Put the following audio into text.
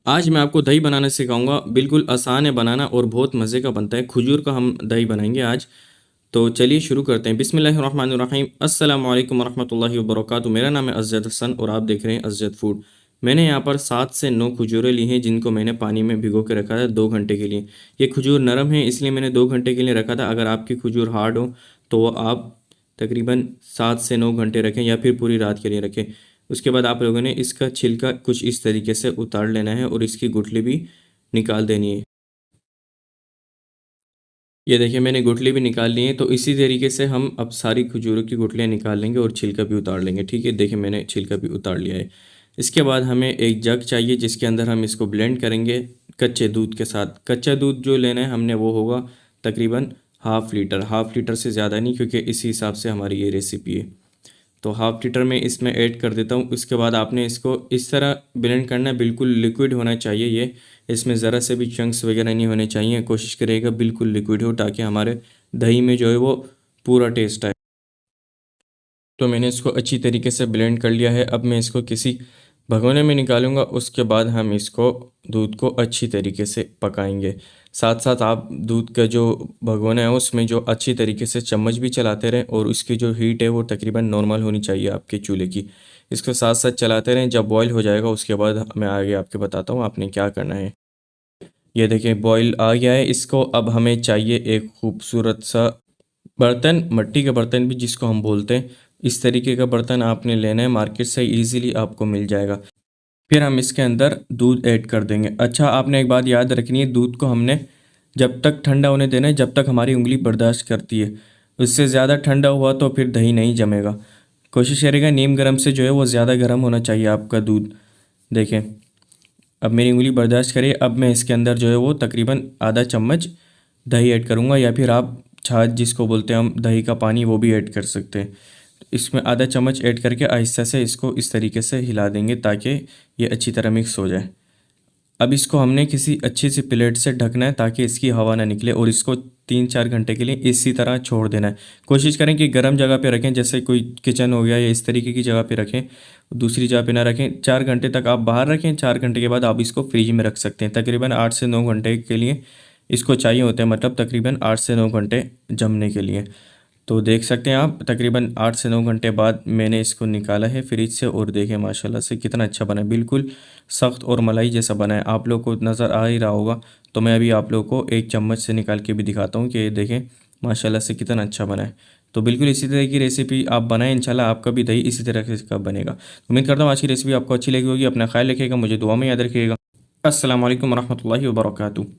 आज मैं आपको दही बनाना सिखाऊंगा। बिल्कुल आसान है बनाना और बहुत मज़े का बनता है। खजूर का हम दही बनाएंगे आज। तो चलिए शुरू करते हैं। बिस्मिल्लाहिर्रहमानिर्रहीम। अस्सलामु अलैकुम वरहमतुल्लाहि वबरकातुहू। मेरा नाम है अज़द हसन और आप देख रहे हैं अज़द फूड। मैंने यहाँ पर 7 से 9 खजूरें ली हैं जिनको मैंने पानी में भिगो के रखा था 2 घंटे के लिए। ये खजूर नरम है इसलिए मैंने 2 घंटे के लिए रखा था। अगर आपकी खजूर हार्ड हो तो वो आप तकरीबन 7 से 9 घंटे रखें या फिर पूरी रात के लिए रखें। उसके बाद आप लोगों ने इसका छिलका कुछ इस तरीके से उतार लेना है और इसकी गुठली भी निकाल देनी है। ये देखिए मैंने गुठली भी निकाल ली है। तो इसी तरीके से हम अब सारी खजूरों की गुठलियाँ निकाल लेंगे और छिलका भी उतार लेंगे। ठीक है, देखिए मैंने छिलका भी उतार लिया है। इसके बाद हमें एक जग चाहिए जिसके अंदर हम इसको ब्लेंड करेंगे कच्चे दूध के साथ। कच्चा दूध जो लेना है हमने वो होगा तकरीबन हाफ़ लीटर। हाफ़ लीटर से ज़्यादा नहीं क्योंकि इसी हिसाब से हमारी ये रेसिपी है। तो हाफ़ लीटर में इसमें ऐड कर देता हूँ। उसके बाद आपने इसको इस तरह ब्लेंड करना है, बिल्कुल लिक्विड होना चाहिए ये। इसमें ज़रा से भी चंक्स वगैरह नहीं होने चाहिए। कोशिश करिएगा बिल्कुल लिक्विड हो ताकि हमारे दही में जो है वो पूरा टेस्ट आए। तो मैंने इसको अच्छी तरीके से ब्लेंड कर लिया है। अब मैं इसको किसी भगोने में निकालूंगा। उसके बाद हम इसको दूध को अच्छी तरीके से पकाएंगे। साथ साथ आप दूध का जो भगोना है उसमें जो अच्छी तरीके से चम्मच भी चलाते रहें और उसकी जो हीट है वो तकरीबन नॉर्मल होनी चाहिए आपके चूल्हे की। इसको साथ साथ चलाते रहें। जब बॉईल हो जाएगा उसके बाद मैं आगे आपके बताता हूँ आपने क्या करना है। ये देखिए बॉईल आ गया है। इसको अब हमें चाहिए एक खूबसूरत सा बर्तन, मट्टी का बर्तन भी जिसको हम बोलते हैं। इस तरीके का बर्तन आपने लेना है, मार्केट से इजीली आपको मिल जाएगा। फिर हम इसके अंदर दूध ऐड कर देंगे। अच्छा, आपने एक बात याद रखनी है, दूध को हमने जब तक ठंडा होने देना है जब तक हमारी उंगली बर्दाश्त करती है। उससे ज़्यादा ठंडा हुआ तो फिर दही नहीं जमेगा। कोशिश करेगा नीम गर्म से जो है वो ज़्यादा गर्म होना चाहिए आपका दूध। देखें अब मेरी उंगली बर्दाश्त करिए। अब मैं इसके अंदर जो है वो तकरीबन आधा चम्मच दही ऐड करूँगा या फिर आप छाछ जिसको बोलते हैं हम दही का पानी वो भी ऐड कर सकते हैं। इसमें आधा चम्मच ऐड करके आहिस्ता से इसको इस तरीके से हिला देंगे ताकि ये अच्छी तरह मिक्स हो जाए। अब इसको हमने किसी अच्छी सी प्लेट से ढकना है ताकि इसकी हवा ना निकले और इसको 3-4 घंटे के लिए इसी तरह छोड़ देना है। कोशिश करें कि गर्म जगह पे रखें, जैसे कोई किचन हो गया या इस तरीके की जगह पे रखें, दूसरी जगह पे ना रखें। 4 घंटे तक आप बाहर रखें। 4 घंटे के बाद आप इसको फ्रिज में रख सकते हैं। तकरीबन 8 से 9 घंटे के लिए इसको चाहिए होते हैं, मतलब तकरीबन 8 से 9 घंटे जमने के लिए। तो देख सकते हैं आप तकरीबन 8 से 9 घंटे बाद मैंने इसको निकाला है फ्रिज से और देखें माशाल्लाह से कितना अच्छा बना है। बिल्कुल सख्त और मलाई जैसा बना है। आप लोग को नज़र आ ही रहा होगा। तो मैं अभी आप लोग को एक चम्मच से निकाल के भी दिखाता हूँ कि ये देखें माशाल्लाह से कितना अच्छा बना है। तो बिल्कुल इसी तरह की रेसिपी आप बनाएं, इंशाल्लाह आपका भी दही इसी तरह का बनेगा। उम्मीद करता हूँ आज की रेसिपी आपको अच्छी लगी होगी। अपना ख्याल रखिएगा, मुझे दुआ में याद रखिएगा। अस्सलाम वालेकुम रहमतुल्लाहि व बरकातहू।